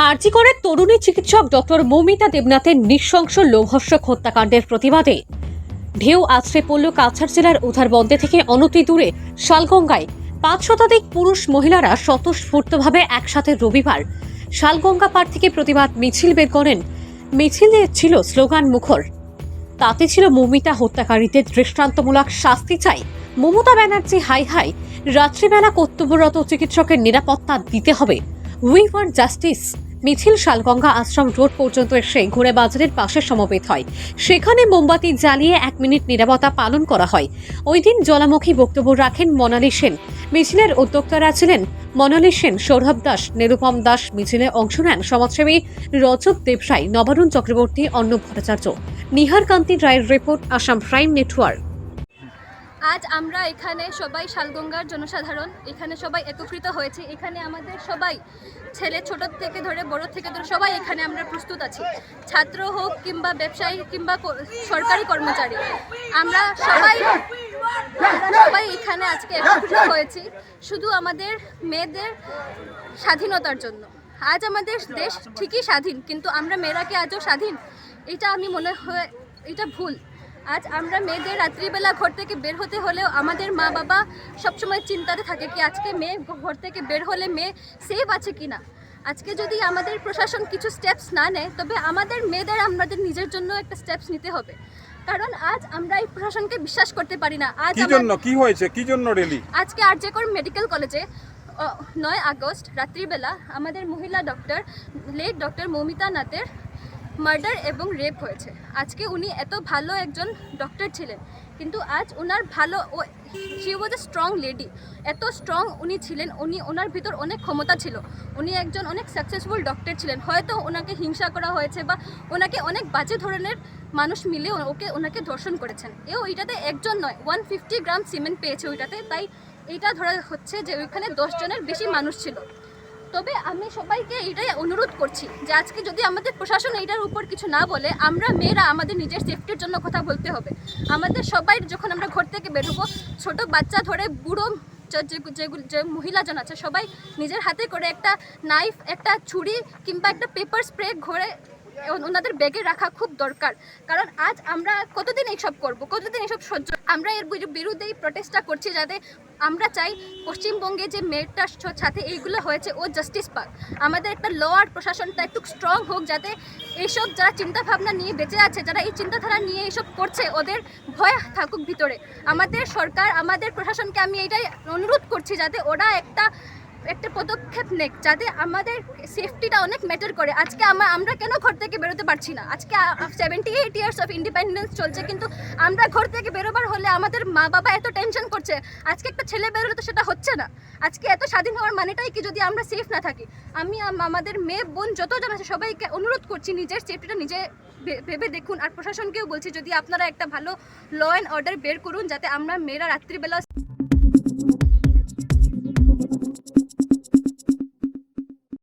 আরজি করে তরুণী চিকিৎসক ডক্টর মৌমিতা দেবনাথের নৃশংস লোমহর্ষক হত্যাকাণ্ডের প্রতিবাদে ঢেউ আছড়ে পড়ল কাছাড় জেলার উধারবন্দে থেকে অনতি দূরে শালগঙ্গায় ৫ শতাধিক পুরুষ মহিলারা স্বতঃস্ফূর্তভাবে একসাথে রবিবার শালগঙ্গা পাড় থেকে প্রতিবাদ মিছিল বের করেন। মিছিলে ছিল স্লোগান মুখর। তাতে ছিল মৌমিতা হত্যাকারীদের দৃষ্টান্তমূলক শাস্তি চাই, মমতা ব্যানার্জি হাই হাই, রাত্রিবেলা কর্তব্যরত চিকিৎসকের নিরাপত্তা দিতে হবে, উই ওয়ান্ট জাস্টিস। মিছিল শালগঙ্গা আশ্রম রোড পর্যন্ত এসে ঘুরে বাজারের পাশে সমবেত হয়। সেখানে মোমবাতি জ্বালিয়ে 1 মিনিট নীরবতা পালন করা হয়। ওই দিন জলামুখী বক্তব্য রাখেন মনালী সেন। মিছিলের উদ্যোক্তারা ছিলেন মনালী সেন, সৌরভ দাস, নিরুপম দাস। মিছিলে অংশ নেন সমাজসেবী রজত দেবসাই, নবারুণ চক্রবর্তী, অর্ণব ভট্টাচার্য। নিহার কান্তি রায়ের রিপোর্ট, আসাম প্রাইম নেটওয়ার্ক। আজ আমরা এখানে সবাই শালগঙ্গার জনসাধারণ এখানে সবাই একত্রিত হয়েছি। এখানে আমাদের সবাই ছেলে ছোট থেকে ধরে বড় থেকে ধরে সবাই এখানে আমরা প্রস্তুত আছি। ছাত্র হোক কিংবা ব্যবসায়ী কিংবা সরকারি কর্মচারী, আমরা সবাই এখানে আজকে একত্রিত হয়েছি শুধু আমাদের মেয়েদের স্বাধীনতার জন্য। আজ আমাদের দেশ ঠিকই স্বাধীন, কিন্তু আমরা মেয়েরা কি আজও স্বাধীন? এটা আমি মনে হয় এটা ভুল। আজ আমরা মেয়েদের রাত্রিবেলা ঘর থেকে বের হতে হলেও আমাদের মা বাবা সবসময় চিন্তাতে থাকে কি আজকে মেয়ে ঘর থেকে বের হলে মেয়ে সেফ আছে কিনা। আজকে যদি আমাদের প্রশাসন কিছু স্টেপস না নেয়, তবে আমাদের মেয়েদের আমাদের নিজের জন্য একটা স্টেপস নিতে হবে। কারণ আজ আমরা এই প্রশাসনকে বিশ্বাস করতে পারি না। আজ কি হয়েছে, কি জন্য র্যালি? আজকে আরজি কর মেডিকেল কলেজে 9 আগস্ট রাত্রিবেলা আমাদের মহিলা লেট ডক্টর মৌমিতা নাথের মার্ডার এবং রেপ হয়েছে। আজকে উনি এত ভালো একজন ডক্টর ছিলেন, কিন্তু আজ ওনার she was a strong lady. এত স্ট্রং উনি ছিলেন, ওনার ভিতর অনেক ক্ষমতা ছিল, উনি একজন অনেক সাকসেসফুল ডক্টর ছিলেন। হয়তো ওনাকে হিংসা করা হয়েছে বা ওনাকে অনেক বাজে ধরনের মানুষ মিলে ওনাকে ধর্ষণ করেছেন। ওইটাতে একজন নয়, 150 গ্রাম সিমেন্ট পেয়েছে ওইটাতে। তাই এইটা ধরা হচ্ছে যে ওইখানে 10 জনের বেশি মানুষ ছিল। তবে আমি সবাইকে এটাই অনুরোধ করছি যে আজকে যদি আমাদের প্রশাসন এইটার উপর কিছু না বলে, আমরা মেয়েরা আমাদের নিজের সেফটির জন্য কথা বলতে হবে। আমাদের সবাই যখন আমরা ঘর থেকে বের হবো, ছোটো বাচ্চা ধরে বুড়ো যে মহিলাজন আছে, সবাই নিজের হাতে করে একটা নাইফ, একটা ছুরি কিংবা একটা পেপার স্প্রে ঘরে ওনাদের ব্যাগে রাখা খুব দরকার। কারণ আজ আমরা কতদিন এইসব করবো, কতদিন এইসব সহ্য। আমরা এর বিরুদ্ধেই প্রটেস্টটা করছি, যাতে আমরা চাই পশ্চিমবঙ্গে যে মেয়েটার সাথে এইগুলো হয়েছে ও জাস্টিস পাক। আমাদের একটা ল আর প্রশাসনটা একটু স্ট্রং হোক, যাতে এইসব যারা চিন্তাভাবনা নিয়ে বেঁচে আছে, যারা এই চিন্তাধারা নিয়ে এইসব করছে, ওদের ভয় থাকুক ভিতরে। আমাদের সরকার, আমাদের প্রশাসনকে আমি এইটাই অনুরোধ করছি যাতে ওরা একটা পদক্ষেপ নেক, যাতে আমাদের সেফটিটা অনেক ম্যাটার করে। আজকে আমরা কেন ঘর থেকে বেরোতে পারছি না? আজকে 78 ইয়ার্স অফ ইন্ডিপেন্ডেন্স চলছে, কিন্তু আমরা ঘর থেকে বেরোবার হলে আমাদের মা বাবা এত টেনশন করছে। আজকে একটা ছেলে বেরোলে তো সেটা হচ্ছে না। আজকে এত স্বাধীন হওয়ার মানেটাই কি যদি আমরা সেফ না থাকি? আমি আমাদের মেয়ে বোন যতজন আছে সবাইকে অনুরোধ করছি নিজের সেফটিটা নিজে ভেবে দেখুন। আর প্রশাসনকেও বলছি যদি আপনারা একটা ভালো ল অ্যান্ড অর্ডার বের করুন, যাতে আমরা মেয়েরা রাত্রিবেলা